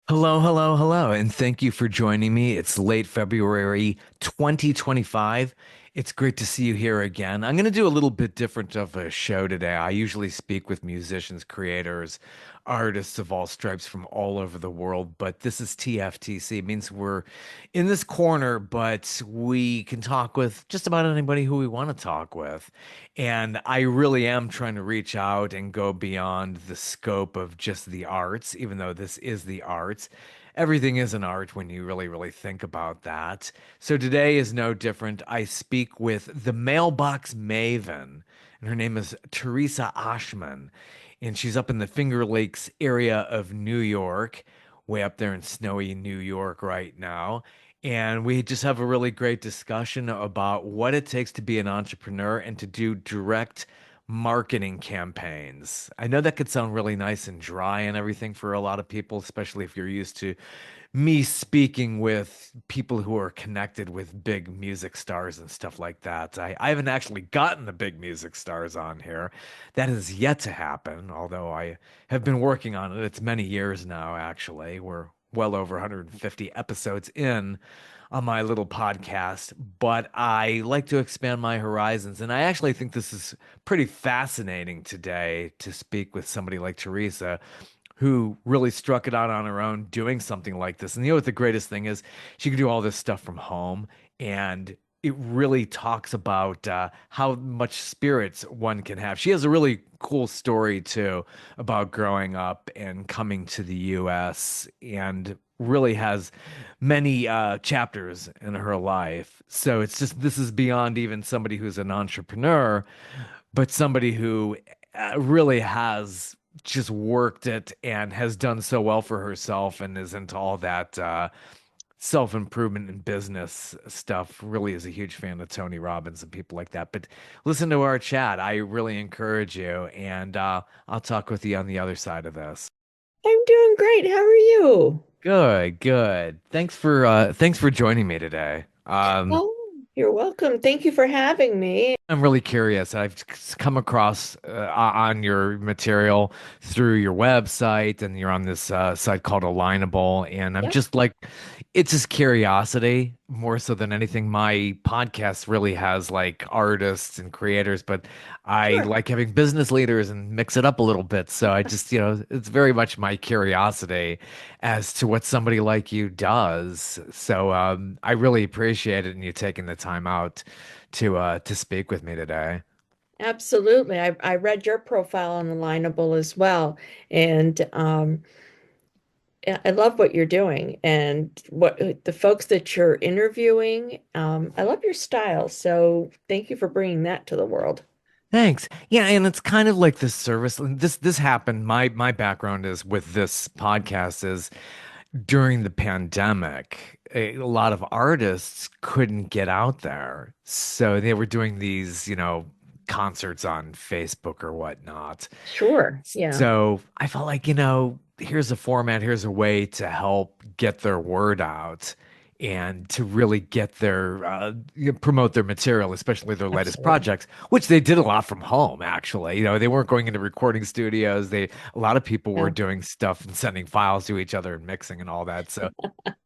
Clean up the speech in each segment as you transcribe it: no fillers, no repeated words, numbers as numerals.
Hello, hello, hello, and thank you for joining me. It's late February 2025. It's great to see you here again. I'm going to do a little bit different of a show today. I usually speak with musicians, creators, artists of all stripes from all over the world, but this is TFTC. It means we're in this corner, but we can talk with just about anybody who we want to talk with. And I really am trying to reach out and go beyond the scope of just the arts, even though this is the arts. Everything is an art when you really, really think about that. So today is no different. I speak with the Mailbox Maven, and her name is Theresa Oschmann. And she's up in the Finger Lakes area of New York, way up there in snowy New York right now. And we just have a really great discussion about what it takes to be an entrepreneur and to do direct marketing campaigns. I know that could sound really nice and dry and everything for a lot of people, especially if you're used to me speaking with people who are connected with big music stars and stuff like that. I haven't actually gotten the big music stars on here. That is yet to happen, although I have been working on it. It's many years now, actually. We're well over 150 episodes in on my little podcast, but I like to expand my horizons. And I actually think this is pretty fascinating today to speak with somebody like Teresa, who really struck it out on her own doing something like this. And you know what the greatest thing is? She can do all this stuff from home, and it really talks about how much spirits one can have. She has a really cool story too about growing up and coming to the US and really has many chapters in her life. So it's just this is beyond even somebody who's an entrepreneur, but somebody who really has just worked it and has done so well for herself and is into all that self-improvement and business stuff. Really is a huge fan of Tony Robbins and people like that. But listen to our chat. I really encourage you, and I'll talk with you on the other side of this. I'm doing great. How are you? Good, good. Thanks for joining me today. Oh, you're welcome. Thank you for having me. I'm really curious. I've come across on your material through your website, and you're on this site called Alignable. And I'm Yep, just like, it's just curiosity more so than anything. My podcast really has like artists and creators, but I sure. like having business leaders and mix it up a little bit. So I just, it's very much my curiosity as to what somebody like you does. So I really appreciate it and you taking the time out to speak with me today. Absolutely. I read your profile on Alignable as well. And I love what you're doing and what the folks that you're interviewing. I love your style. So thank you for bringing that to the world. Thanks. Yeah, and it's kind of like this service. And this happened. My background is with this podcast is during the pandemic, a lot of artists couldn't get out there. So they were doing these, concerts on Facebook or whatnot. Sure. Yeah. So I felt like, here's a format, here's a way to help get their word out and to really get their promote their material, especially their latest Absolutely. projects, which they did a lot from home, actually. They weren't going into recording studios. A lot of people were Yeah. doing stuff and sending files to each other and mixing and all that. So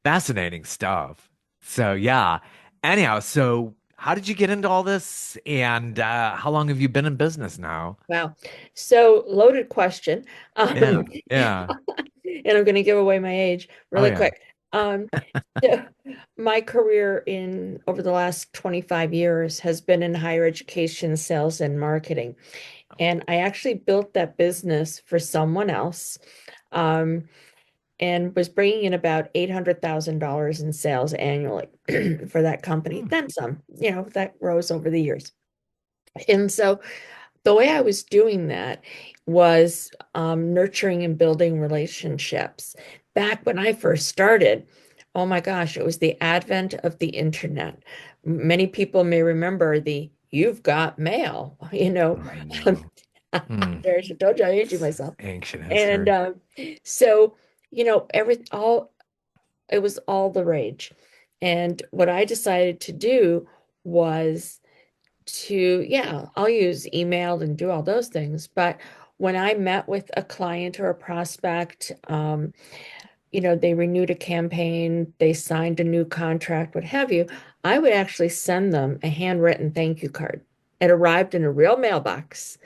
fascinating stuff. So yeah. Anyhow, so how did you get into all this and how long have you been in business now? Wow. So loaded question. Yeah. Um, Yeah. and I'm going to give away my age Oh really yeah. quick. So my career in over the last 25 years has been in higher education, sales, and marketing. And I actually built that business for someone else, um, and was bringing in about $800,000 in sales annually for that company. Hmm. Then some, that rose over the years. And so the way I was doing that was nurturing and building relationships. Back when I first started, oh my gosh, it was the advent of the internet. Many people may remember the "you've got mail," I know. Hmm. There's I told you I aged myself. Ancient And history. so, it was all the rage. And what I decided to do was yeah, I'll use email and do all those things. But when I met with a client or a prospect, they renewed a campaign, they signed a new contract, what have you, I would actually send them a handwritten thank you card. It arrived in a real mailbox.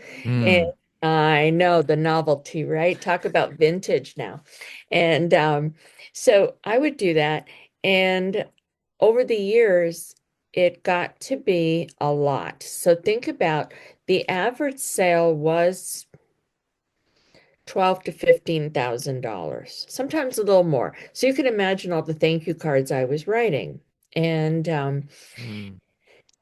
And Mm. I know the novelty, right? Talk about vintage now. And so I would do that. And over the years, it got to be a lot. So think about the average sale was 12 to $15,000, sometimes a little more. So you can imagine all the thank you cards I was writing. And Mm.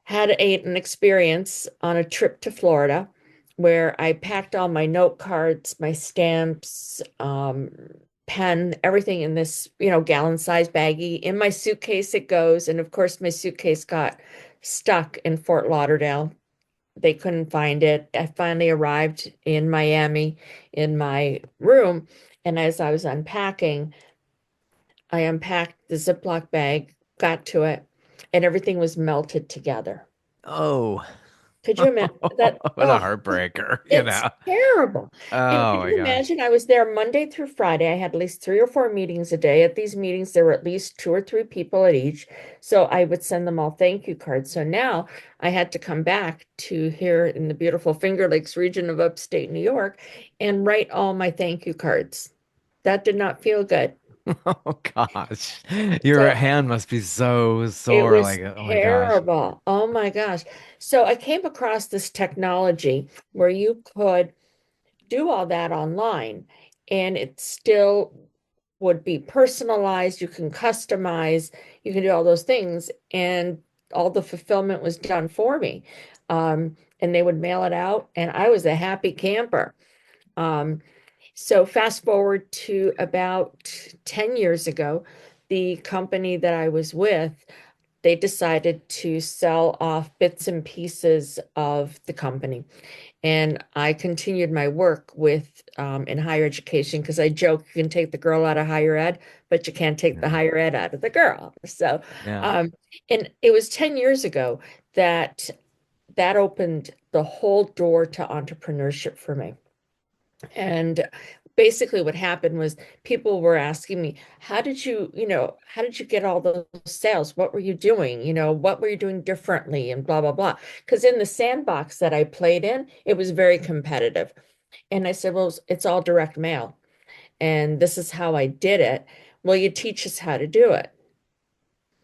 had an experience on a trip to Florida where I packed all my note cards, my stamps, pen, everything in this, gallon size baggie. In my suitcase it goes. And of course, my suitcase got stuck in Fort Lauderdale. They couldn't find it. I finally arrived in Miami in my room. And as I was unpacking, I unpacked the Ziploc bag, got to it, and everything was melted together. Oh, Could you imagine that? what a Oh, heartbreaker, you it's know. terrible. And Oh could my you gosh. imagine? I was there Monday through Friday. I had at least 3 or 4 meetings a day. At these meetings, there were at least 2 or 3 people at each. So I would send them all thank you cards. So now I had to come back to here in the beautiful Finger Lakes region of upstate New York and write all my thank you cards. That did not feel good. Oh gosh. Your So hand must be so it sore. was Like, oh my gosh. terrible. Oh my gosh. So I came across this technology where you could do all that online and it still would be personalized. You can customize, you can do all those things, and all the fulfillment was done for me. And they would mail it out, and I was a happy camper. Um, so fast forward to about 10 years ago, the company that I was with, they decided to sell off bits and pieces of the company. And I continued my work with in higher education because I joke you can take the girl out of higher ed, but you can't take the Yeah. higher ed out of the girl. So, Yeah. um, and it was 10 years ago that that opened the whole door to entrepreneurship for me. And basically what happened was people were asking me, how did you get all those sales? What were you doing? What were you doing differently and blah, blah, blah. Because in the sandbox that I played in, it was very competitive. And I said, well, it's all direct mail. And this is how I did it. Will you teach us how to do it?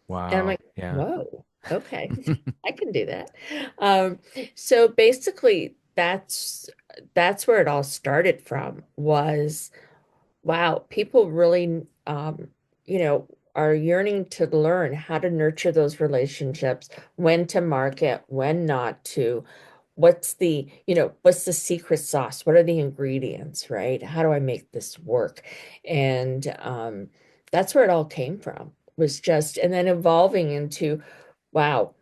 And I'm Wow. like, Yeah. whoa, okay, I can do that. Um, so basically that's where it all started from was wow, people really, you know, are yearning to learn how to nurture those relationships, when to market, when not to. What's the secret sauce? What are the ingredients, right? How do I make this work? And that's where it all came from, was just, and then evolving into, wow,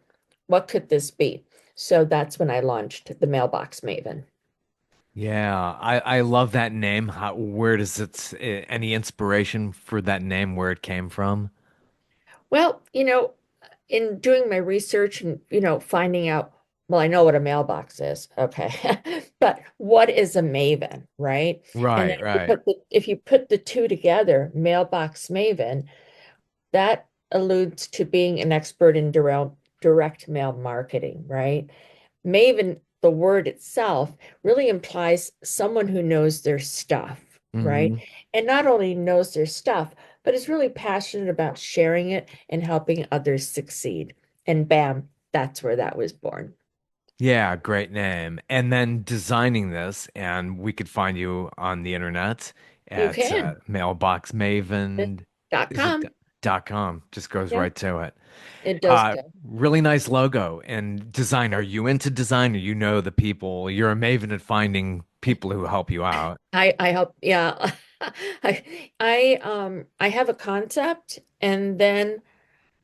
what could this be? So that's when I launched the Mailbox Maven. Yeah. I love that name. Where does any inspiration for that name, where it came from? Well, in doing my research and, finding out, well, I know what a mailbox is. Okay. But what is a maven, right? And then Right, right. if you put the two together, mailbox maven, that alludes to being an expert in direct mail marketing, right? Maven, the word itself, really implies someone who knows their stuff, right? Hmm. And not only knows their stuff, but is really passionate about sharing it and helping others succeed. And bam, that's where that was born. Yeah, great name. And then designing this, and we could find you on the internet You at can. Mailbox Maven. Dot Is it com. .com? Just goes Yeah, right to it. it does go. Really nice logo and design. Are you into design, or you know the people? You're a maven at finding people who help you out. I hope, yeah. I have a concept and then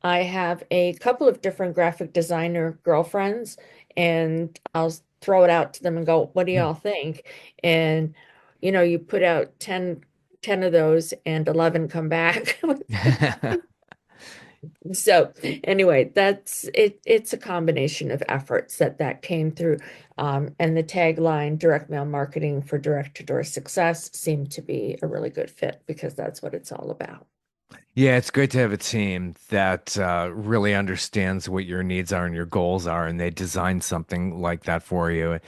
I have a couple of different graphic designer girlfriends, and I'll throw it out to them and go, what do y'all think? And, you put out ten of those and 11 come back. So anyway, that's it. It's a combination of efforts that came through. And the tagline, direct mail marketing for direct to door success, seemed to be a really good fit because that's what it's all about. Yeah, it's great to have a team that really understands what your needs are and your goals are, and they design something like that for you.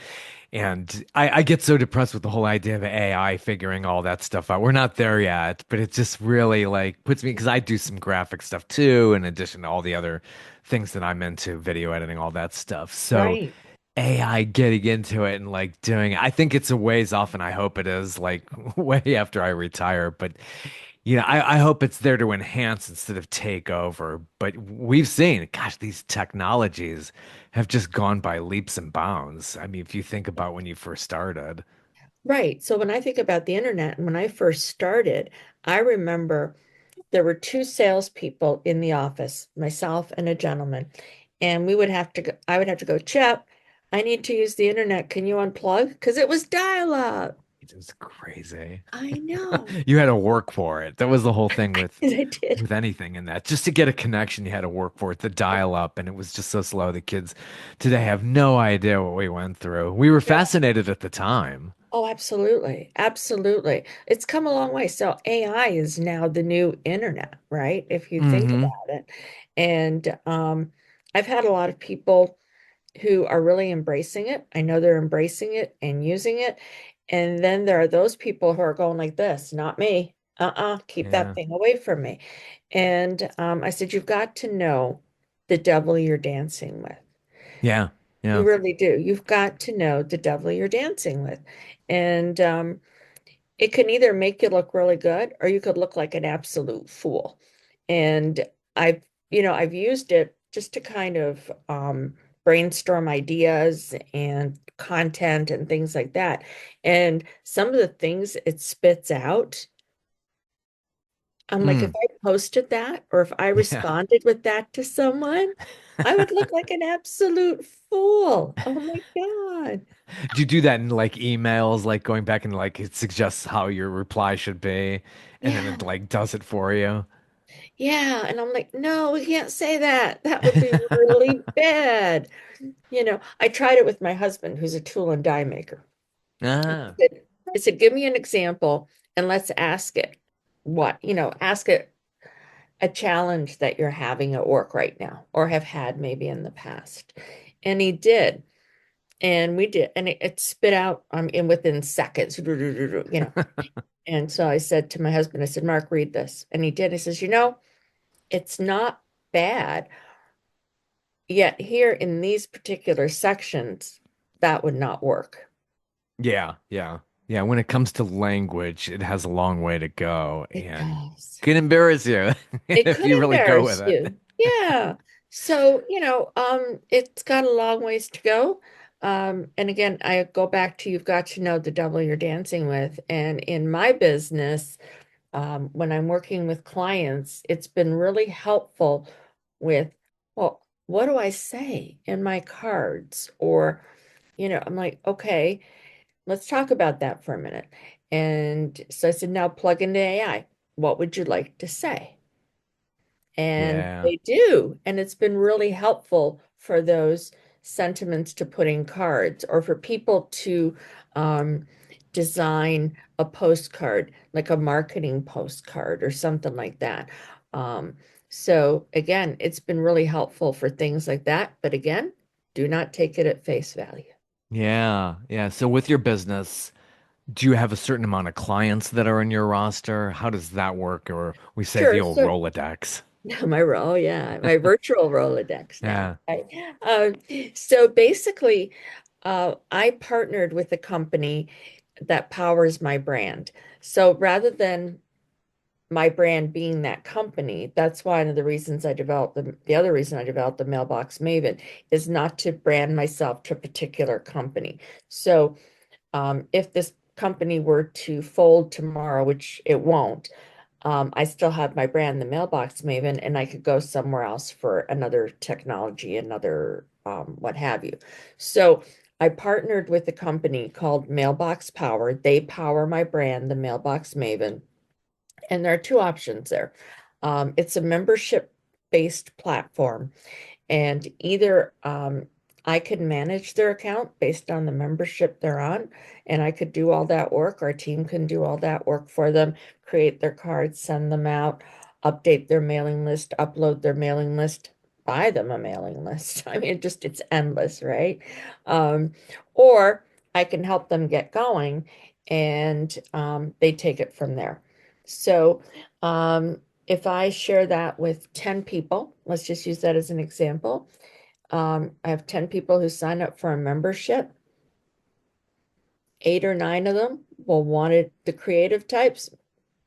And I get so depressed with the whole idea of AI figuring all that stuff out. We're not there yet, but it just really like puts me because I do some graphic stuff too, in addition to all the other things that I'm into, video editing, all that stuff. So Right. AI getting into it and like doing it, I think it's a ways off, and I hope it is like way after I retire. But I hope it's there to enhance instead of take over. But we've seen, gosh, these technologies have just gone by leaps and bounds. I mean, if you think about when you first started. Right. So when I think about the internet and when I first started, I remember there were two salespeople in the office, myself and a gentleman, and I would have to go, Chip, I need to use the internet. Can you unplug? Because it was dial-up. It was crazy. I know. You had to work for it. That was the whole thing with And I did. with anything in that. Just to get a connection, you had to work for it, the dial up, and it was just so slow. The kids today have no idea what we went through. We were fascinated at the time. Oh, absolutely. Absolutely. It's come a long way. So AI is now the new internet, right? If you think Hmm. about it. And I've had a lot of people who are really embracing it. I know they're embracing it and using it. And then there are those people who are going like this, not me. Keep that Yeah. thing away from me. And I said, you've got to know the devil you're dancing with. Yeah. You Yeah. really do. You've got to know the devil you're dancing with. And it can either make you look really good or you could look like an absolute fool. And I've, I've used it just to kind of brainstorm ideas and content and things like that. And some of the things it spits out, I'm like, if Mm. I posted that or if I Yeah. responded with that to someone, I would look like an absolute fool. Oh my God. Do you do that in like emails, like going back and like it suggests how your reply should be, and then Yeah. it like does it for you? Yeah. And I'm like, no, we can't say that. That would be really bad. I tried it with my husband, who's a tool and die maker. Ah, I said, give me an example and let's ask it ask it a challenge that you're having at work right now or have had maybe in the past. And he did. And we did. And it spit out in within seconds, And so I said to my husband, I said, Mark, read this. And he did. He says, it's not bad. Yet here in these particular sections, that would not work. yeah, yeah, yeah. When it comes to language, it has a long way to go It and does. can embarrass you It if could you really go with embarrass it. you. Yeah. So, it's got a long ways to go. And again, I go back to you've got to know the devil you're dancing with. And in my business, when I'm working with clients, it's been really helpful with, well, what do I say in my cards? Or, I'm like, okay, let's talk about that for a minute. And so I said, now plug into AI. What would you like to say? And Yeah, they do. And it's been really helpful for those sentiments to put in cards or for people to um, design a postcard, like a marketing postcard or something like that. Um, so again, it's been really helpful for things like that. But again, do not take it at face value. yeah, yeah. So with your business, do you have a certain amount of clients that are in your roster? How does that work? Or we say the Sure. old So Rolodex. my role, yeah, my virtual Rolodex now. Yeah, Right? Um, so basically, I partnered with a company that powers my brand. So rather than my brand being that company, that's one of the reasons I developed the other reason I developed the Mailbox Maven is not to brand myself to a particular company. So if this company were to fold tomorrow, which it won't, I still have my brand, the Mailbox Maven, and I could go somewhere else for another technology, another what have you. So I partnered with a company called Mailbox Power. They power my brand, the Mailbox Maven, and there are two options there. It's a membership. based platform. And either I could manage their account based on the membership they're on, and I could do all that work. Our team can do all that work for them, create their cards, send them out, update their mailing list, upload their mailing list, buy them a mailing list. I mean, it's endless, right? Um, or I can help them get going and they take it from there. So, if I share that with 10 people, let's just use that as an example. I have 10 people who sign up for a membership. 8 or 9 of them will want it, the creative types,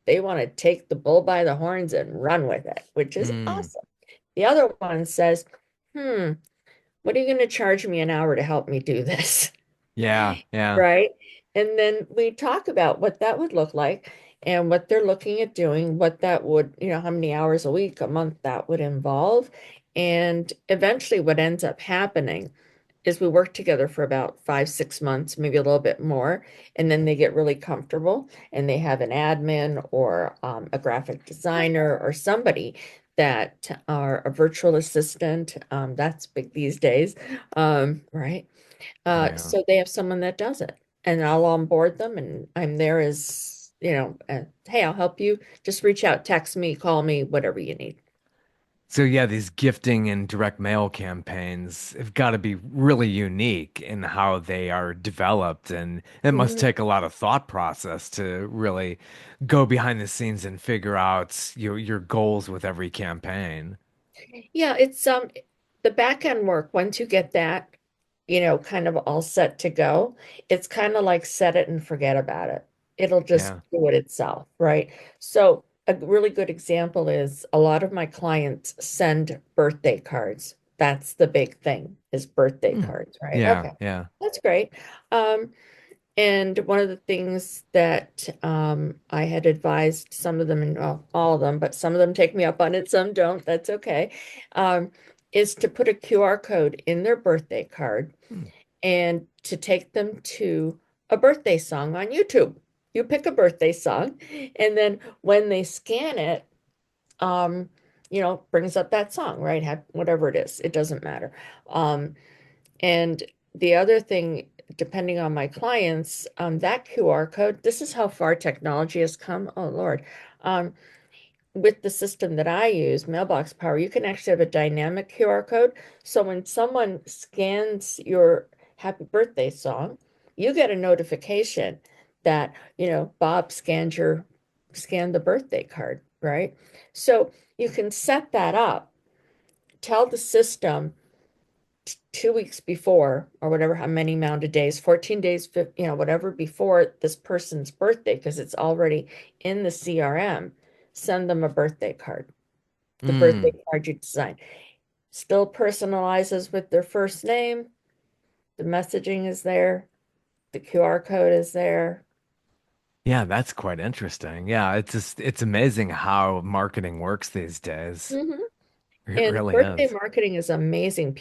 they want to take the bull by the horns and run with it, which is Mm. awesome. The other one says, hmm, what are you going to charge me an hour to help me do this? Yeah, yeah. Right? And then we talk about what that would look like and what they're looking at doing, what that would, how many hours a week, a month that would involve. And eventually, what ends up happening is we work together for about 5, 6 months, maybe a little bit more, and then they get really comfortable and they have an admin or a graphic designer or somebody that are a virtual assistant. That's big these days, right? Yeah. So they have someone that does it, and I'll onboard them, and I'm there as, hey, I'll help you. Just reach out, text me, call me, whatever you need. So yeah, these gifting and direct mail campaigns have got to be really unique in how they are developed, and it must Mhm. take a lot of thought process to really go behind the scenes and figure out your goals with every campaign. Yeah, it's the back end work. Once you get that, kind of all set to go, it's kind of like set it and forget about it. It'll just Yeah. do it itself, right? So a really good example is a lot of my clients send birthday cards. That's the big thing is birthday Hmm. cards, right? Yeah, Okay. yeah, That's great. And one of the things that I had advised some of them, and well, all of them, but some of them take me up on it, some don't. That's okay. Um, is to put a QR code in their birthday card Hmm. and to take them to a birthday song on YouTube. You pick a birthday song, and then when they scan it, um, brings up that song, right? Whatever it is, it doesn't matter. Um, and the other thing, depending on my clients, that QR code, this is how far technology has come. Oh, Lord. Um, with the system that I use, Mailbox Power, you can actually have a dynamic QR code. So when someone scans your happy birthday song, you get a notification that, Bob scanned the birthday card, right? So you can set that up, tell the system 2 weeks before, or whatever, how many amount of days, 14 days, whatever before this person's birthday, because it's already in the CRM, send them a birthday card, the birthday Mm. card you design. Still personalizes with their first name. The messaging is there. The QR code is there. Yeah, that's quite interesting. Yeah, it's amazing how marketing works these days. Mhm. It And really birthday is. marketing is amazing.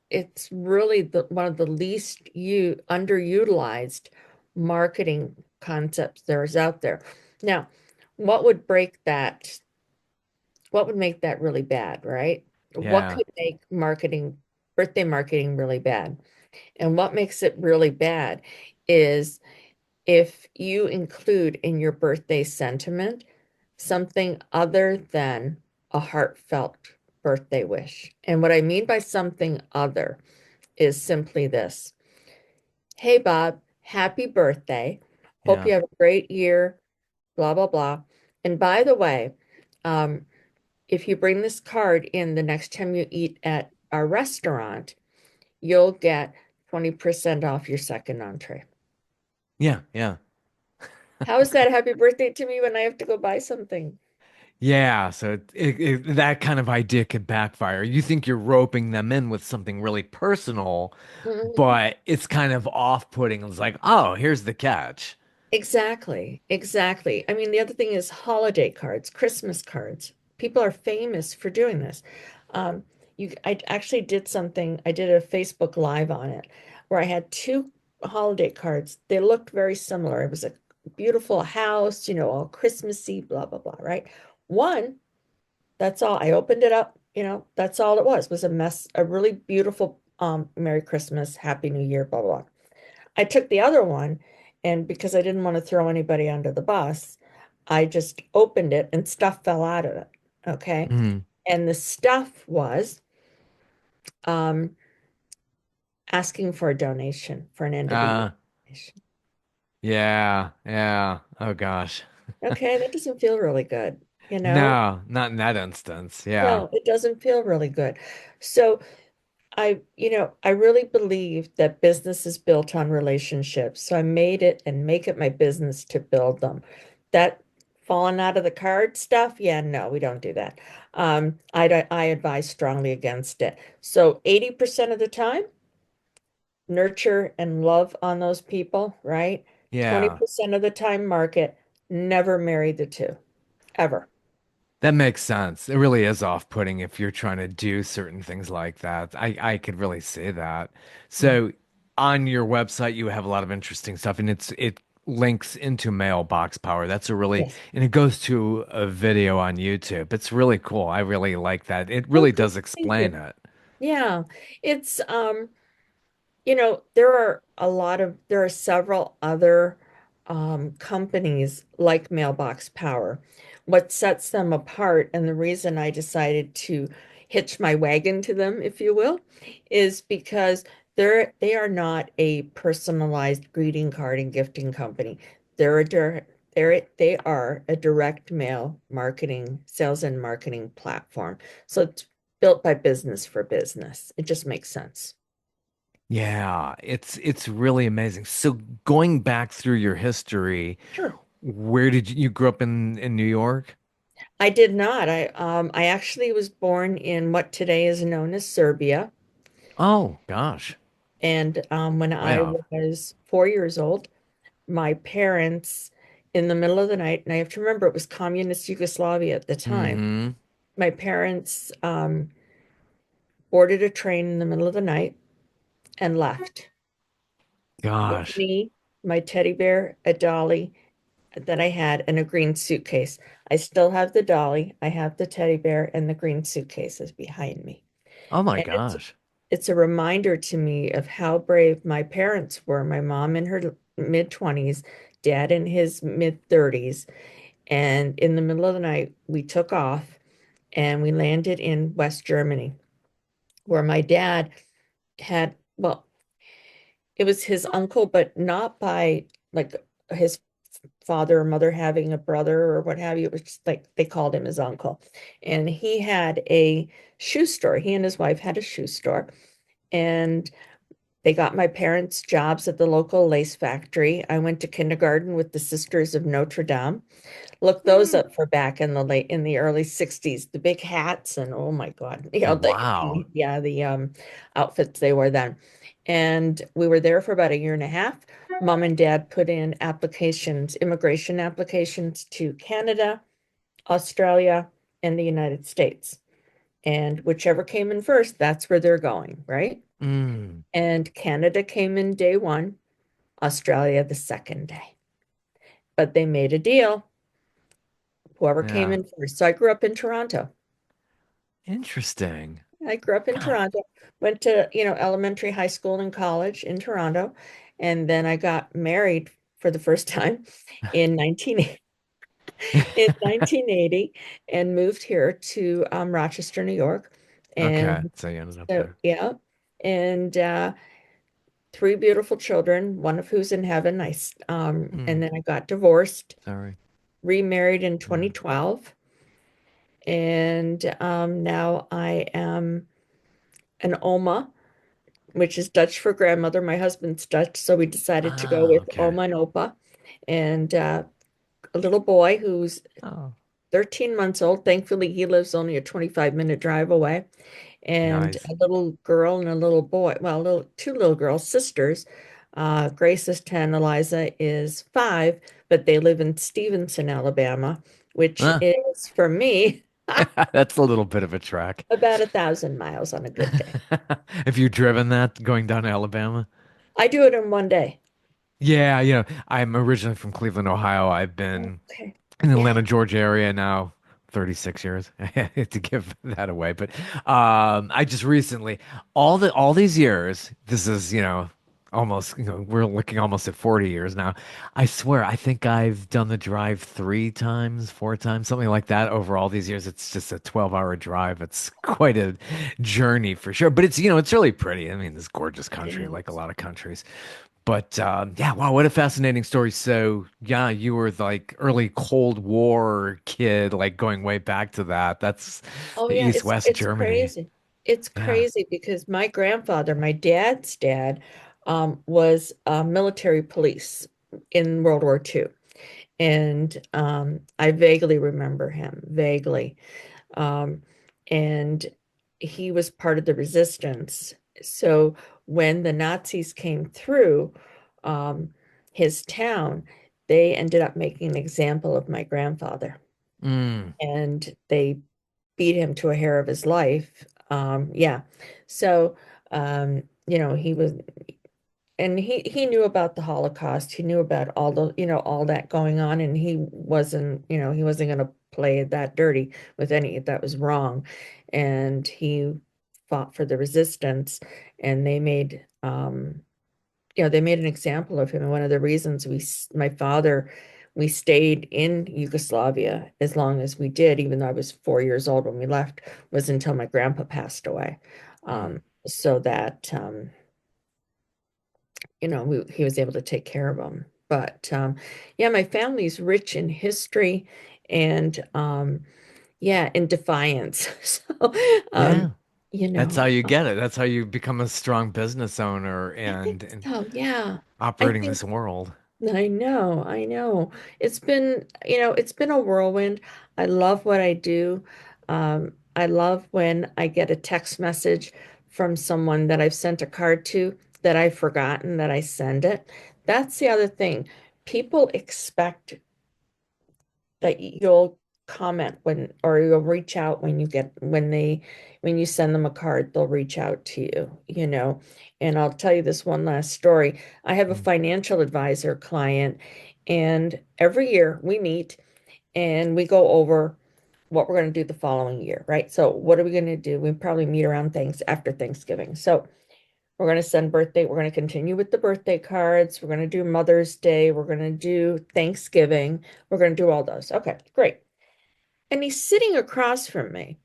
It's really one of the least underutilized marketing concepts there's out there. Now, what would break that? What would make that really bad, right? What Yeah. could make birthday marketing really bad? And what makes it really bad is if you include in your birthday sentiment something other than a heartfelt birthday wish. And what I mean by something other is simply this. Hey, Bob, happy birthday. Hope Yeah. you have a great year, blah, blah, blah. And by the way, um, if you bring this card in the next time you eat at our restaurant, you'll get 20% off your second entree. Yeah, yeah. How is that happy birthday to me when I have to go buy something? Yeah, so that kind of idea could backfire. You think you're roping them in with something really personal, Mhm. but it's kind of off-putting. It's like, oh, here's the catch. Exactly, exactly. I mean, the other thing is holiday cards, Christmas cards. People are famous for doing this. Um, I actually did something, I did a Facebook Live on it where I had two holiday cards. They looked very similar. It was a beautiful house, all Christmassy, blah, blah, blah, right? One That's all. I opened it up, that's all it was a mess, a really beautiful Merry Christmas, Happy New Year, blah, blah, blah. I took the other one, and because I didn't want to throw anybody under the bus, I just opened it and stuff fell out of it. Okay. Mm. And the stuff was um, asking for a donation for an end of the year Uh, donation. yeah, yeah. Oh gosh. Okay, that doesn't feel really good, you know? No, not in that instance. Yeah. No, it doesn't feel really good. So I really believe that business is built on relationships. So I made it and make it my business to build them. That falling out of the card stuff, yeah, no, we don't do that. I advise strongly against it. So 80% of the time, nurture and love on those people, right? Yeah. 20% of the time, market, never marry the two, ever. That makes sense. It really is off-putting if you're trying to do certain things like that. I could really see that. Yeah. So on your website, you have a lot of interesting stuff, and it links into Mailbox Power. That's a really, Yes. and it goes to a video on YouTube. It's really cool. I really like that. It Oh, really good. does Thank explain you. it. Yeah. It's there are several other companies like Mailbox Power. What sets them apart, and the reason I decided to hitch my wagon to them, if you will, is because they are not a personalized greeting card and gifting company. They are a direct mail marketing, sales and marketing platform. So it's built by business for business. It just makes sense. Yeah, it's really amazing. So going back through your history, Sure. where did you grew up in New York? I did not. I actually was born in what today is known as Serbia. Oh gosh. And when Way I off. was 4 years old, my parents, in the middle of the night, and I have to remember it was communist Yugoslavia at the time, Mm-hmm. my parents boarded a train in the middle of the night and left with Gosh. me, my teddy bear, a dolly that I had, and a green suitcase. I still have the dolly, I have the teddy bear, and the green suitcase is behind me. Oh my And gosh. it's a reminder to me of how brave my parents were. My mom in her mid 20s, dad in his mid 30s. And in the middle of the night, we took off and we landed in West Germany, where my dad had, well, it was his uncle, but not by like his father or mother having a brother or what have you. It was just like they called him his uncle. And he had a shoe store. He and his wife had a shoe store. And they got my parents jobs at the local lace factory. I went to kindergarten with the Sisters of Notre Dame. Look those Mm. up for back in the early 60s. The big hats and oh my God, Wow. the outfits they wore then. And we were there for about a year and a half. Mom and dad put in applications, immigration applications to Canada, Australia, and the United States. And whichever came in first, that's where they're going, right? Mm. And Canada came in day one, Australia the second day. But they made a deal, whoever came Yeah. in first. So I grew up in Toronto. Interesting. I grew up in God. Toronto, went to, elementary, high school, and college in Toronto. And then I got married for the first time in 1980 and moved here to Rochester, New York. Okay. And So you ended up so, there. yeah. And three beautiful children, one of who's in heaven. Mm. And then I got divorced, Sorry. remarried in Yeah. 2012, and now I am an Oma, which is Dutch for grandmother. My husband's Dutch, so we decided to go Ah, with okay. Oma and Opa, and a little boy who's Oh, 13 months old. Thankfully, he lives only a 25-minute drive away. And nice. a little girl and a little boy, well, two little girls, sisters. Grace is 10, Eliza is 5, but they live in Stevenson, Alabama, which Ah, is for me that's a little bit of a trek. about 1,000 miles on a good day. Have you driven that going down to Alabama? I do it in one day. Yeah, I'm originally from Cleveland, Ohio. I've been Okay. in the Yeah. Atlanta, Georgia area now 36 years. I hate to give that away, but I just recently all these years, this is, almost, we're looking almost at 40 years now. I swear, I think I've done the drive three times, four times, something like that over all these years. It's just a 12-hour drive. It's quite a journey for sure, but it's really pretty. I mean, this gorgeous It country, like a is. lot of countries. But yeah, wow, what a fascinating story. So, yeah, you were like early Cold War kid, like going way back to that. That's Oh yeah, East-West it's Germany. crazy. It's Yeah. crazy because my grandfather, my dad's dad, was military police in World War II. And I vaguely remember him, vaguely. Um, and he was part of the resistance. So when the Nazis came through um, his town, they ended up making an example of my grandfather, Mm. and they beat him to a hair of his life. Yeah. So, he was, and he knew about the Holocaust. He knew about all that going on, and he wasn't going to play that dirty with any that was wrong. And he fought for the resistance, and they made an example of him. And one of the reasons my father, we stayed in Yugoslavia as long as we did, even though I was 4 years old when we left, was until my grandpa passed away. Mm. So that he was able to take care of them. But yeah, my family's rich in history and yeah, in defiance. So um, Yeah. you That's how know, you get it. That's how you become a strong business owner I think and so. Yeah, I operating think this world. I know, I know. It's been a whirlwind. I love what I do. I love when I get a text message from someone that I've sent a card to that I've forgotten that I send it. That's the other thing. People expect that you'll comment or you'll reach out when you send them a card, they'll reach out to you. And I'll tell you this one last story. I have a Mm. financial advisor client, and every year we meet and we go over what we're going to do the following year, right? So what are we going to do? We probably meet around after Thanksgiving. So we're going to continue with the birthday cards. We're going to do Mother's Day. We're going to do Thanksgiving. We're going to do all those. Okay, great. And he's sitting across from me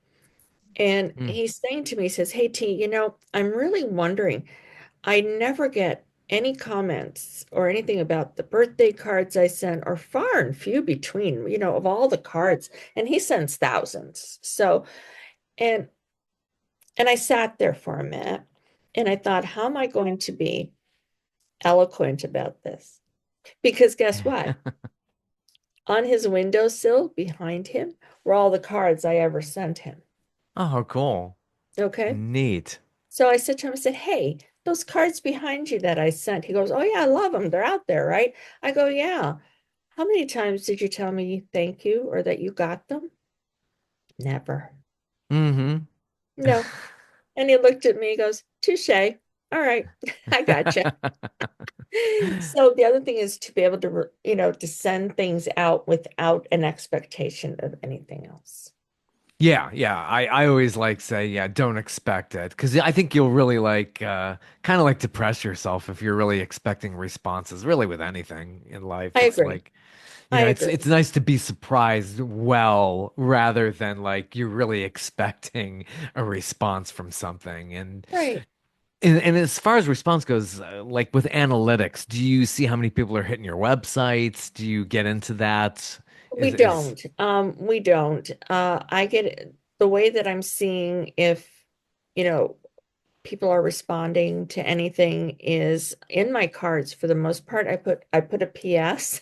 and Mm. he's saying to me, he says, Hey T, I'm really wondering, I never get any comments or anything about the birthday cards I sent, or far and few between, of all the cards. And he sends thousands. So, and I sat there for a minute and I thought, how am I going to be eloquent about this? Because guess what? On his windowsill behind him were all the cards I ever sent him. Oh, cool. Okay. Neat. So I said to him, I said, Hey, those cards behind you that I sent. He goes, Oh, yeah, I love them. They're out there, right? I go, Yeah. How many times did you tell me thank you or that you got them? Never. Mm-hmm. No. And he looked at me, he goes, Touche. All right. I gotcha. So the other thing is to be able to send things out without an expectation of anything else. Yeah, yeah. I always like say, yeah, don't expect it. Because I think you'll really like kind of like depress yourself if you're really expecting responses, really with anything in life. I It's agree. like, I it's agree. nice to be surprised well rather than like you're really expecting a response from something. Right. And as far as response goes, like with analytics, do you see how many people are hitting your websites? Do you get into that? We Is don't. We don't. I get the way that I'm seeing if, you know, people are responding to anything is in my cards for the most part. I put a PS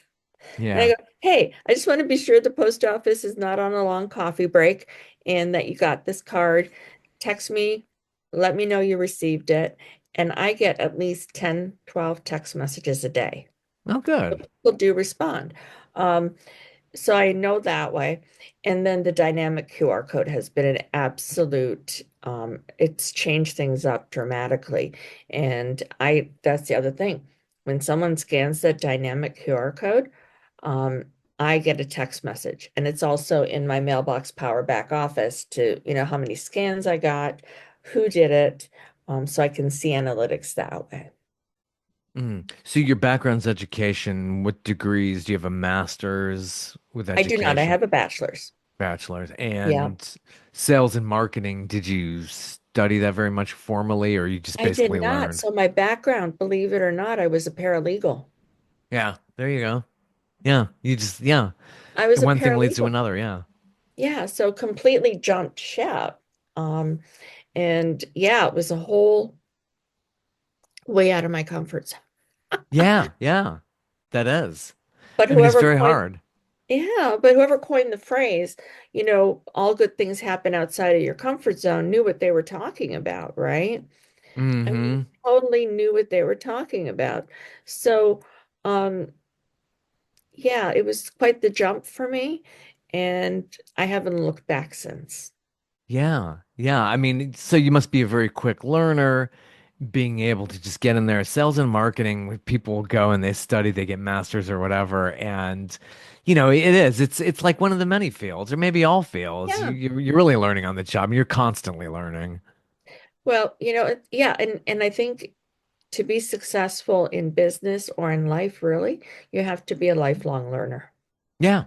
and I yeah. go, hey, I just want to be sure the post office is not on a long coffee break and that you got this card. Text me, let me know you received it. And I get at least 10, 12 text messages a day. Oh, good. People do respond. Um, so I know that way. And then the dynamic QR code has been an absolute, it's changed things up dramatically. And that's the other thing. When someone scans that dynamic QR code, um, I get a text message, and it's also in my Mailbox Power back office to, how many scans I got, who did it, so I can see analytics that way. Mm. So your background's education, what degrees? Do you have a master's with I do not. I education, have a bachelor's. bachelor's, Yeah. and sales and marketing? Did you study that very much formally, or you just I did basically not. learned? So my background, believe it or not, I was a paralegal. Yeah, there you go. Yeah, you just, yeah. I was And a one thing leads to paralegal. another. Yeah. Yeah, so completely jumped ship. Um, and yeah, it was a whole way out of my comfort zone. Yeah, yeah, that is. But I mean, it's whoever very coined, hard. yeah, but whoever coined the phrase, all good things happen outside of your comfort zone knew what they were talking about, right? I mean, Mm-hmm. totally knew what they were talking about. So, um, yeah, it was quite the jump for me, and I haven't looked back since. Yeah, yeah. I mean, so you must be a very quick learner, being able to just get in there. Sales and marketing, people go and they study, they get masters or whatever, and it is. It's like one of the many fields, or maybe all fields. Yeah. You're really learning on the job. You're constantly learning. Well, yeah, and I think to be successful in business or in life, really, you have to be a lifelong learner. Yeah,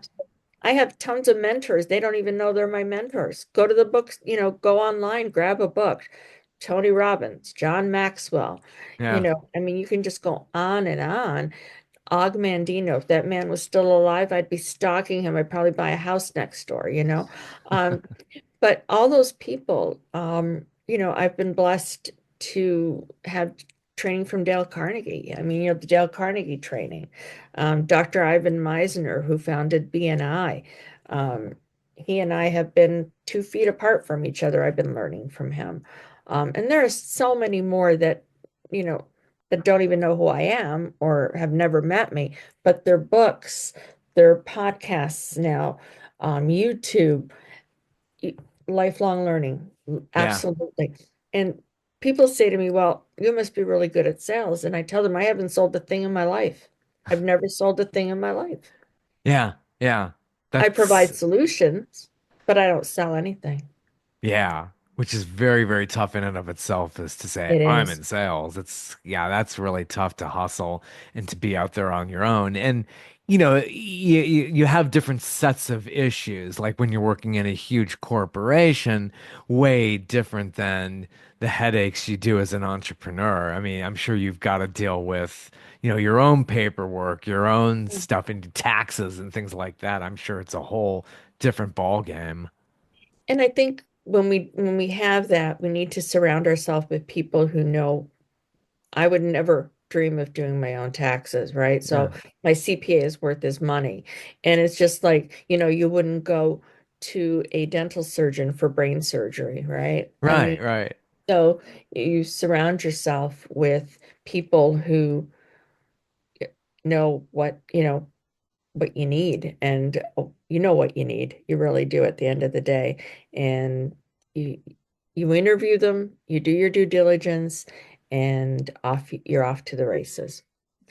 I have tons of mentors. They don't even know they're my mentors. Go to the books, go online, grab a book. Tony Robbins, John Maxwell, yeah. I mean, you can just go on and on. Og Mandino, if that man was still alive, I'd be stalking him. I'd probably buy a house next door. But all those people, I've been blessed to have training from Dale Carnegie. I mean, the Dale Carnegie training. Dr. Ivan Meisner, who founded BNI, he and I have been 2 feet apart from each other. I've been learning from him. And there are so many more you know, that don't even know who I am or have never met me, but their books, their podcasts now, YouTube, y- lifelong learning. Yeah. Absolutely. And people say to me, well, you must be really good at sales. And I tell them I haven't sold a thing in my life. I've never sold a thing in my life. Yeah. Yeah. I That's provide solutions, but I don't sell anything. Yeah, which is very, very tough in and of itself is to say, It I'm is. in sales. Yeah, that's really tough to hustle and to be out there on your own. And, you have different sets of issues, like when you're working in a huge corporation, way different than the headaches you do as an entrepreneur. I mean, I'm sure you've got to deal with, your own paperwork, your own stuff into taxes and things like that. I'm sure it's a whole different ball game. And I think when we have that, we need to surround ourselves with people who know. I would never dream of doing my own taxes, right? So Yeah. my CPA is worth his money. And it's just like, you wouldn't go to a dental surgeon for brain surgery, right? I mean, Right, right. so you surround yourself with people who know what you need, and you know what you need. You really do at the end of the day. And you interview them, you do your due diligence, and you're off to the races.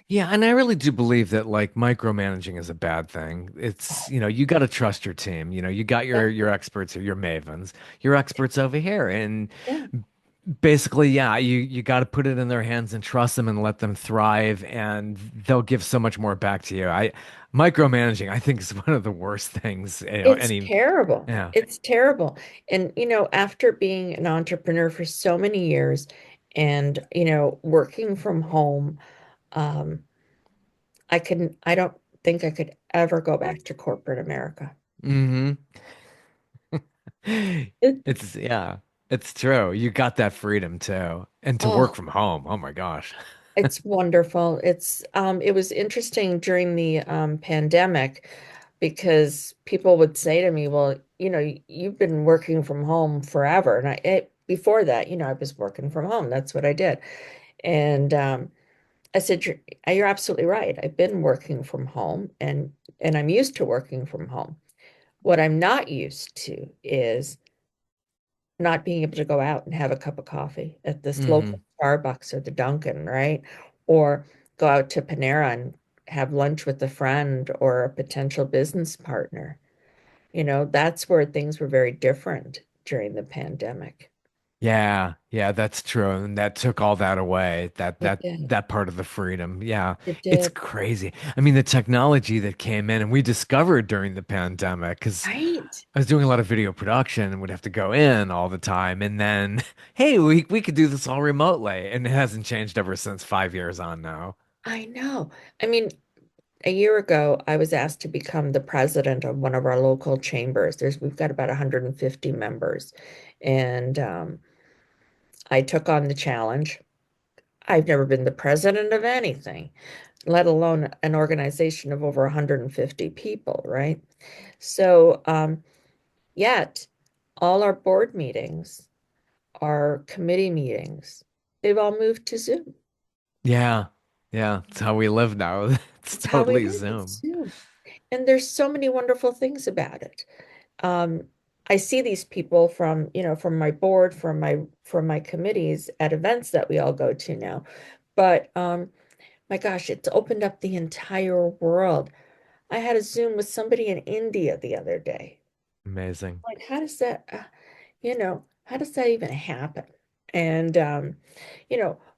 Yeah, and I really do believe that like micromanaging is a bad thing. It's, you got to trust your team. You got Yeah, your experts or your mavens, your experts over here. And yeah. basically, yeah, you got to put it in their hands and trust them and let them thrive and they'll give so much more back to you. Micromanaging, I think is one of the worst things, It's any terrible. yeah. It's terrible. And after being an entrepreneur for so many years and working from home, um, I don't think I could ever go back to corporate America. Hmm. It, Yeah, it's true. You got that freedom too. And to work oh, from home. Oh my gosh. it's wonderful. It was interesting during the pandemic because people would say to me, well, you've been working from home forever. And before that, I was working from home. That's what I did. And I said, you're absolutely right. I've been working from home and I'm used to working from home. What I'm not used to is not being able to go out and have a cup of coffee at this local Hmm. Starbucks or the Dunkin', right? Or go out to Panera and have lunch with a friend or a potential business partner. That's where things were very different during the pandemic. Yeah, yeah, that's true. And that took all that away. That It that did. that part of the freedom. Yeah. It It's did. crazy. I mean, the technology that came in and we discovered during the pandemic, because Right. I was doing a lot of video production and would have to go in all the time. And then, hey, we could do this all remotely. And it hasn't changed ever since 5 years on now. I know. I mean, a year ago, I was asked to become the president of one of our local chambers. We've got about 150 members. And I took on the challenge. I've never been the president of anything, let alone an organization of over 150 people, right? So, yet all our board meetings, our committee meetings, they've all moved to Zoom. Yeah. Yeah. It's how we live now. It's It's how we totally live. It's Zoom. Zoom. And there's so many wonderful things about it. Um, I see these people from my board, from my committees at events that we all go to now. But my gosh, it's opened up the entire world. I had a Zoom with somebody in India the other day. Amazing. Like, how does that even happen? And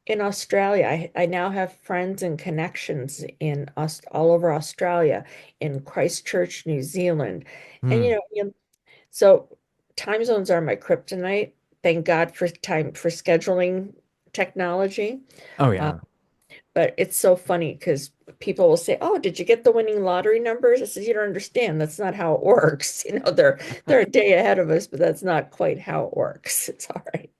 in Australia, I now have friends and connections all over Australia, in Christchurch, New Zealand. And Hmm. so time zones are my kryptonite. Thank God for time for scheduling technology. Oh, Uh, yeah. but it's so funny because people will say, "Oh, did you get the winning lottery numbers?" I said, "You don't understand. That's not how it works. They're a day ahead of us, but that's not quite how it works. It's all right."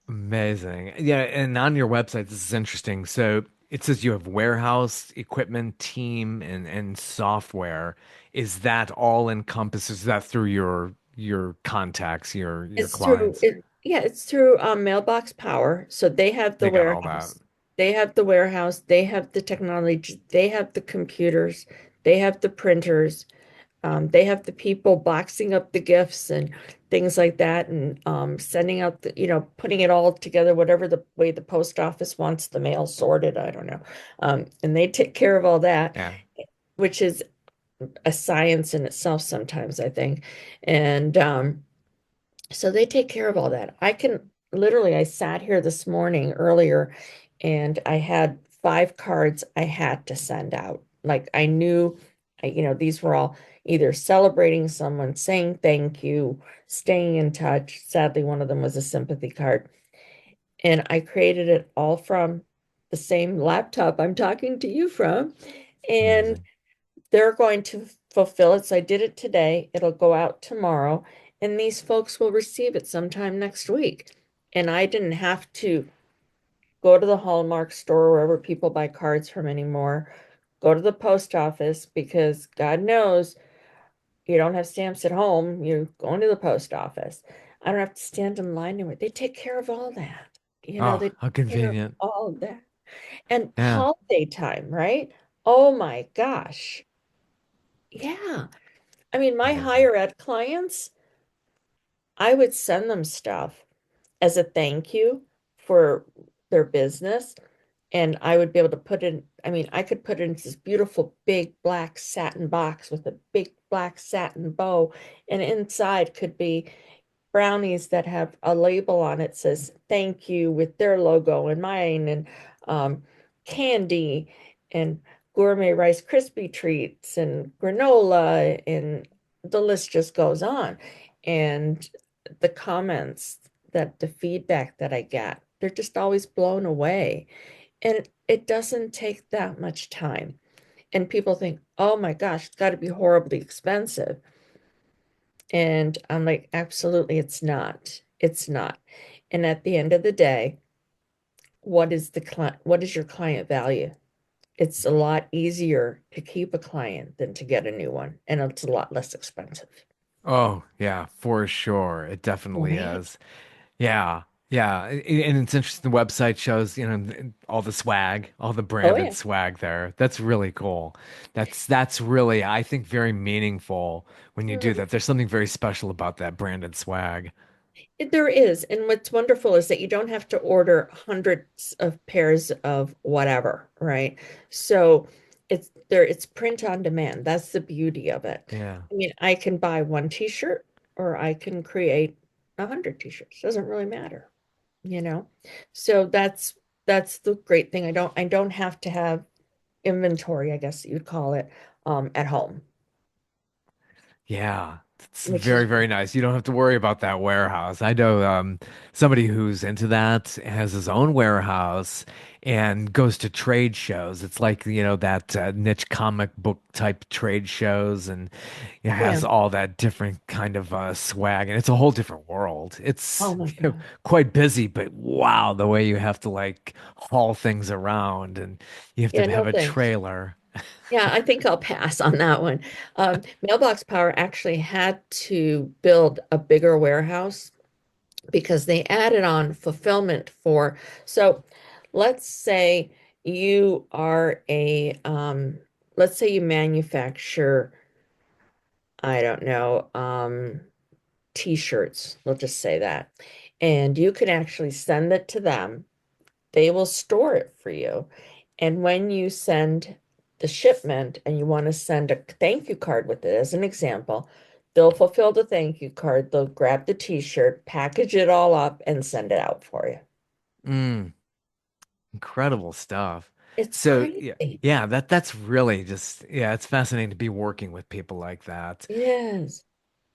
Amazing. Yeah, and on your website, this is interesting. So it says you have warehouse, equipment, team, and software. Is that all encompassed? Is that through your contacts, your It's through clients? it, yeah, it's through Mailbox Power. So they have the They got all that. warehouse, they have the technology, they have the computers, they have the printers. They have the people boxing up the gifts and things like that, and sending out putting it all together, whatever the way the post office wants the mail sorted. I don't know. And they take care of all that, Yeah. which is a science in itself sometimes, I think. And so they take care of all that. I sat here this morning earlier and I had 5 cards I had to send out. Like I knew, these were all either celebrating someone, saying thank you, staying in touch. Sadly, one of them was a sympathy card. And I created it all from the same laptop I'm talking to you from. And Amazing. they're going to fulfill it. So I did it today. It'll go out tomorrow, and these folks will receive it sometime next week. And I didn't have to go to the Hallmark store, wherever people buy cards from anymore, go to the post office because God knows you don't have stamps at home. You're going to the post office. I don't have to stand in line anymore. They take care of all that. Oh, They how take care of convenient. all of that. And Yeah. holiday time, right? Oh my gosh. Yeah. I mean, my Amazing. higher ed clients, I would send them stuff as a thank you for their business. And I would be able to I could put it in this beautiful big black satin box with a big black satin bow. And inside could be brownies that have a label on it says thank you with their logo and mine, and um, candy and gourmet Rice Krispie treats and granola, and the list just goes on. And the comments, the feedback that I get, they're just always blown away. And it doesn't take that much time. And people think, oh my gosh, it's got to be horribly expensive. And I'm like, absolutely, it's not. It's not. And at the end of the day, what is your client value? It's a lot easier to keep a client than to get a new one, and it's a lot less expensive. Oh, yeah, for sure. It definitely Right? is. Yeah. Yeah. And it's interesting. The website shows, all the swag, all the Oh branded yeah. swag there. That's really cool. That's really, I think, very meaningful when you do Mm. that. There's something very special about that branded swag. There is. And what's wonderful is that you don't have to order hundreds of pairs of whatever, right? So it's print on demand. That's the beauty of it. Yeah. I mean, I can buy one t-shirt or I can create 100 t-shirts. Doesn't really matter, you know? So that's the great thing. I don't have to have inventory, I guess you'd call it, at home, Yeah, it's which very, is very nice. You don't have to worry about that warehouse. I know somebody who's into that has his own warehouse and goes to trade shows. It's like, that niche comic book type trade shows and it yeah. has all that different kind of swag and it's a whole different world. Oh It's my God. quite busy, but wow, the way you have to like haul things around and you have to Yeah, have no a thanks. trailer. Yeah, I think I'll pass on that one. Mailbox Power actually had to build a bigger warehouse because they added on fulfillment for. So let's say you are let's say you manufacture, I don't know, t-shirts. We'll just say that. And you can actually send it to them. They will store it for you. And when you send the shipment and you want to send a thank you card with it, as an example, they'll fulfill the thank you card. They'll grab the t-shirt, package it all up, and send it out for you. Mm. Incredible stuff. It's So yeah, crazy. yeah, that's really just yeah, it's fascinating to be working with people like that. It is.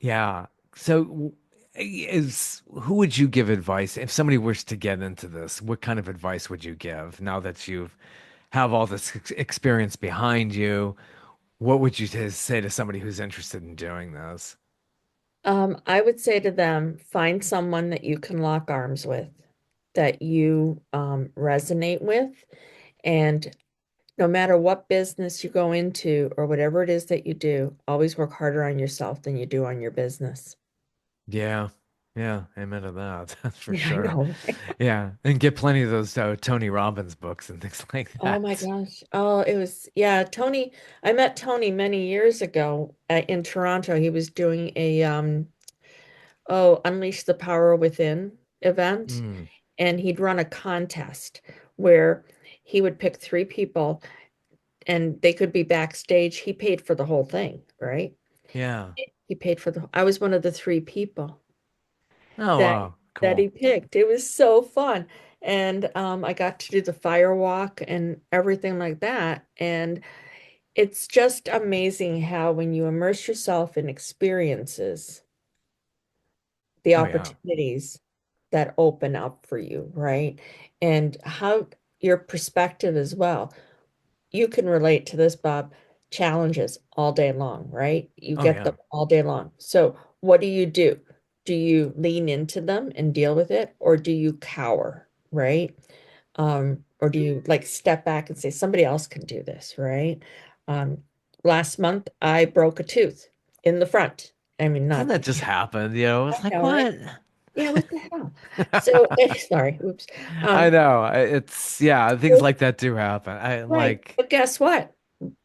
Yeah. So is who would you give advice if somebody wished to get into this? What kind of advice would you give now that you've have all this experience behind you? What would you say to somebody who's interested in doing this? I would say to them, find someone that you can lock arms with, that you resonate with, and no matter what business you go into or whatever it is that you do, always work harder on yourself than you do on your business. Yeah. Yeah, amen to that. That's for Yeah, I sure. know, right? Yeah, and get plenty of those Tony Robbins books and things like Oh my that. gosh. Oh, it was, yeah, Tony. I met Tony many years ago in Toronto. He was doing a Unleash the Power Within event, Mm, and he'd run a contest where he would pick three people and they could be backstage. He paid for the whole thing, right? yeah. He paid for I was one of the three people Oh, that wow. that he Cool. picked. It was so fun. And I got to do the fire walk and everything like that. And it's just amazing how when you immerse yourself in experiences, the Oh, yeah. opportunities that open up for you, right? And how your perspective as well. You can relate to this, Bob, challenges all day long, right? You Oh, get yeah. them all day long. So what do you do? Do you lean into them and deal with it, or do you cower, right? Or do you like step back and say somebody else can do this, right? Um, Last month I broke a tooth in the front. I mean, Doesn't not, that just happen? It's I like, know, right? what? Yeah, what the hell? So, sorry, oops. I Um, know. Yeah, things like that do happen. I right. like, But guess what?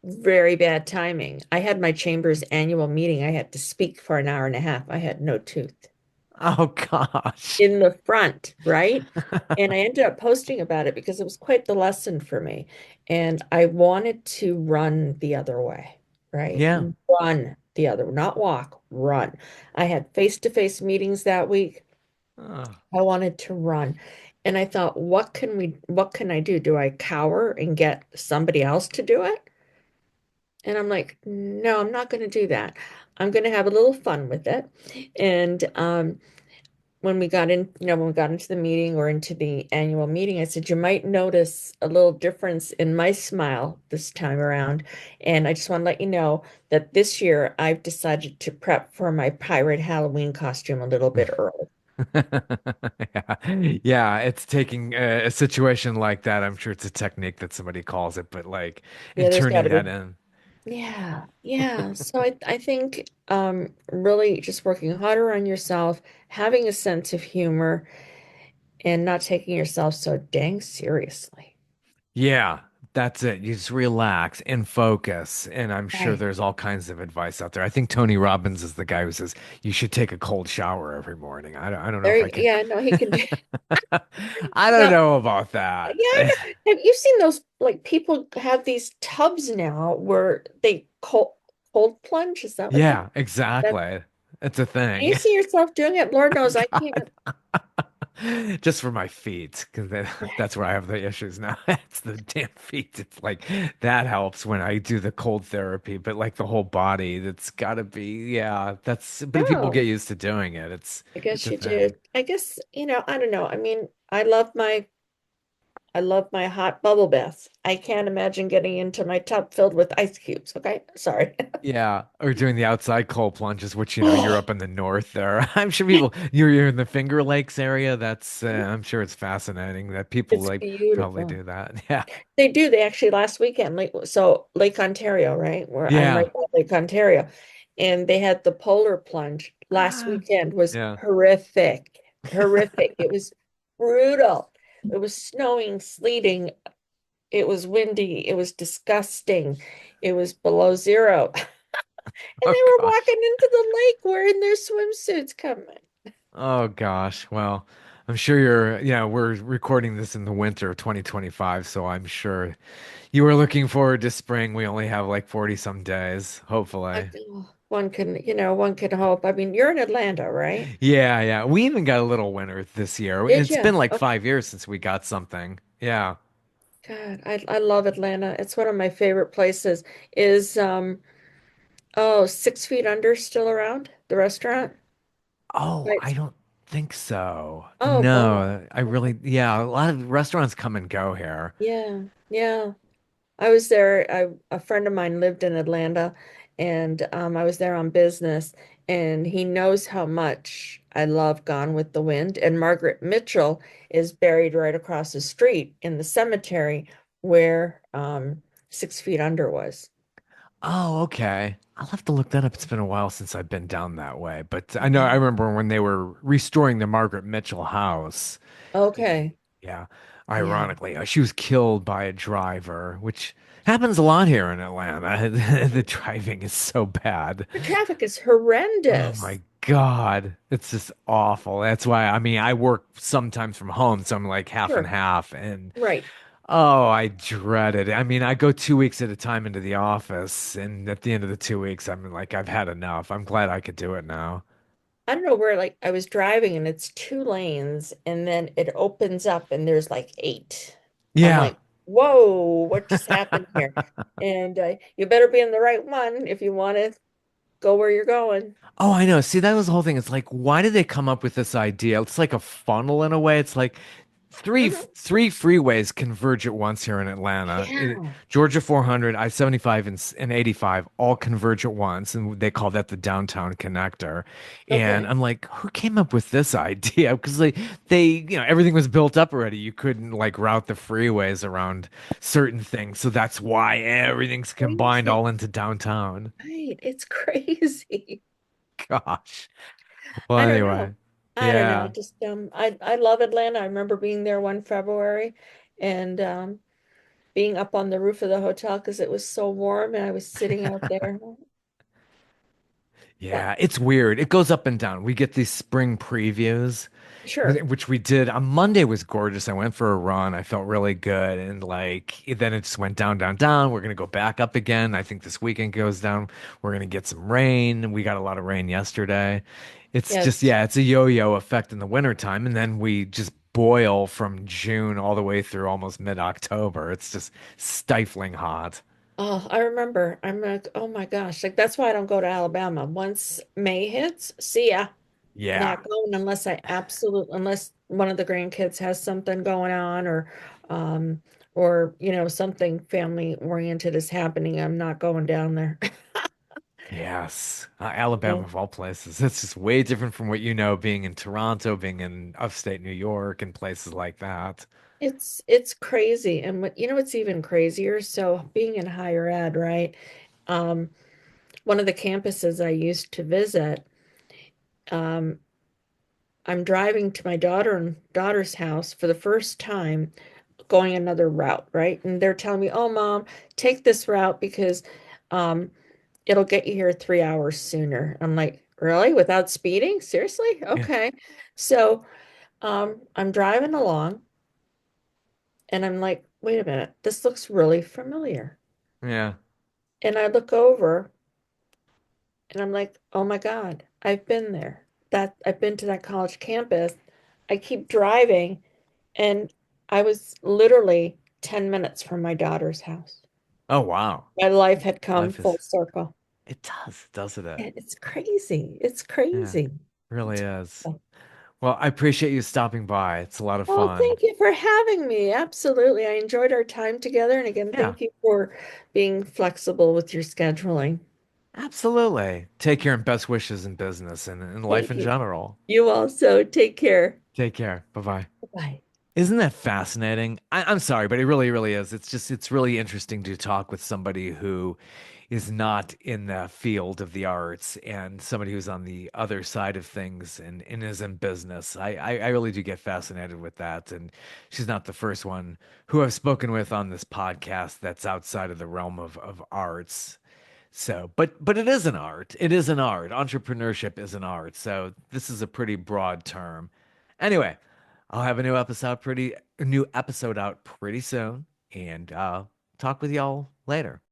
Very bad timing. I had my chamber's annual meeting. I had to speak for an hour and a half. I had no tooth oh gosh. in the front, right? And I ended up posting about it because it was quite the lesson for me. And I wanted to run the other way, right? Yeah. Run the other, not walk, run. I had face-to-face meetings that week. Oh, I wanted to run. And I thought, what can I do? Do I cower and get somebody else to do it? And I'm like, no, I'm not going to do that. I'm going to have a little fun with it. And when we got in, when we got into the meeting or into the annual meeting, I said, you might notice a little difference in my smile this time around. And I just want to let you know that this year I've decided to prep for my pirate Halloween costume a little bit early. yeah. Yeah, it's taking a situation like that. I'm sure it's a technique that somebody calls it, but like, Yeah, and there's got turning to that be. in. Yeah, yeah. So I think really just working harder on yourself, having a sense of humor, and not taking yourself so dang seriously. Yeah. That's it. You just relax and focus. And I'm sure Right. there's all kinds of advice out there. I think Tony Robbins is the guy who says you should take a cold shower every morning. I don't know There if I you, can. yeah, no, he can do. I don't No, know about yeah, that. I know. Have you seen those, like, people have these tubs now where they cold plunge? Is that what Yeah, that exactly. It's a can you thing. see yourself doing it? Lord knows I God. can't. Just for my feet, because that's where I have the issues now. It's the damn feet. It's like that helps when I do the cold therapy, but like the whole body, that's gotta be, yeah, but if people get Oh, used to doing it, I it's guess a you do. thing. I guess, I don't know. I mean, I love my hot bubble baths. I can't imagine getting into my tub filled with ice cubes. Okay. Sorry. Yeah, or doing the outside cold plunges, which you're Oh, up in the north there. I'm sure you're in the Finger Lakes area. That's I'm sure it's fascinating that people it's like probably beautiful. do that. Yeah. They do. They actually last weekend, Lake Ontario, right? Where I'm right Yeah. by Lake Ontario. And they had the polar plunge last weekend was Yeah. horrific. Horrific. It was brutal. It was snowing, sleeting. It was windy. It was disgusting. It was below zero. And Oh they were gosh. walking into the lake wearing their swimsuits coming. Oh gosh. Well, I'm sure we're recording this in the winter of 2025, so I'm sure you were looking forward to spring. We only have like 40 some days, hopefully. One can hope. I mean, you're in Atlanta, right? Yeah, yeah. We even got a little winter this year. Did It's you? been like Okay. 5 years since we got something. Yeah. God, I love Atlanta. It's one of my favorite places. Is 6 Feet Under still around? The restaurant? Oh, Right. I don't think so. Oh, bummer. No, yeah, a lot of restaurants come and go here. Yeah, yeah. I was there. A friend of mine lived in Atlanta, and I was there on business, and he knows how much I love Gone with the Wind. And Margaret Mitchell is buried right across the street in the cemetery where 6 Feet Under was. Oh, okay. I'll have to look that up. It's been a while since I've been down that way, but I Yeah. remember when they were restoring the Margaret Mitchell house. Okay. Yeah, Yeah. ironically, she was killed by a driver, which happens a lot here in Atlanta. The driving is so bad. The traffic is Oh horrendous. my God. It's just awful. That's why, I mean, I work sometimes from home, so I'm like half and Sure. half. And Right. oh, I dread it. I mean, I go 2 weeks at a time into the office, and at the end of the 2 weeks, I'm like, I've had enough. I'm glad I could do it now. I don't know where, like, I was driving and it's two lanes and then it opens up and there's like eight. I'm Yeah. like, whoa, what just happened here? And you better be in the right one if you want to go where you're going. Oh, I know. See, that was the whole thing. It's like, why did they come up with this idea? It's like a funnel in a way. It's like Mhm. three freeways converge at once here in Atlanta. Yeah. Georgia 400, I-75, and 85 all converge at once, and they call that the downtown connector. And Okay. I'm like, who came up with this idea? Because everything was built up already. You couldn't like route the freeways around certain things, so that's why everything's combined Crazy. all into downtown. Right. It's crazy. Gosh. Well, I don't anyway, know. I don't know. yeah. I love Atlanta. I remember being there one February and being up on the roof of the hotel because it was so warm and I was sitting out there. But Yeah, it's weird. It goes up and down. We get these spring previews, sure. which we did on Monday was gorgeous. I went for a run. I felt really good. And like then it just went down, down, down. We're gonna go back up again. I think this weekend goes down. We're gonna get some rain. We got a lot of rain yesterday. It's just, Yes. yeah, it's a yo-yo effect in the wintertime. And then we just boil from June all the way through almost mid-October. It's just stifling hot. Oh, I remember. I'm like, oh my gosh. Like that's why I don't go to Alabama. Once May hits, see ya. Yeah. Not going unless one of the grandkids has something going on or something family oriented is happening. I'm not going down there. Yes, Yeah. Alabama of all places. It's just way different from what you know, being in Toronto, being in upstate New York, and places like that. It's crazy. And what's even crazier? So being in higher ed, right? Um, one of the campuses I used to visit, um, I'm driving to my daughter's house for the first time. going another route, right? And they're telling me, "Oh, mom, take this route because um it'll get you here 3 hours sooner." I'm like, "Really? Without speeding? Seriously? Yeah. Okay." So, I'm driving along and I'm like, "Wait a minute, this looks really familiar." Yeah. And I look over and I'm like, "Oh my God, I've been there. That I've been to that college campus." I keep driving and I was literally 10 minutes from my daughter's house. Oh, wow. My life had come Life full is, circle. it does, doesn't it? And it's crazy. It's Yeah, crazy. really It's is. crazy. Well, I appreciate you stopping by. It's a lot of Oh, fun. thank you for having me. Absolutely. I enjoyed our time together. And again, Yeah, thank you for being flexible with your scheduling. absolutely. Take care and best wishes in business and in life Thank in you. general. You also take care. Take care. Bye-bye. Bye. Isn't that fascinating? I'm sorry, but it really, really is. It's really interesting to talk with somebody who is not in the field of the arts and somebody who's on the other side of things and is in business. I really do get fascinated with that. And she's not the first one who I've spoken with on this podcast that's outside of the realm of arts. So, but it is an art. It is an art. Entrepreneurship is an art. So this is a pretty broad term. Anyway, I'll have a new episode out pretty soon, and talk with y'all later.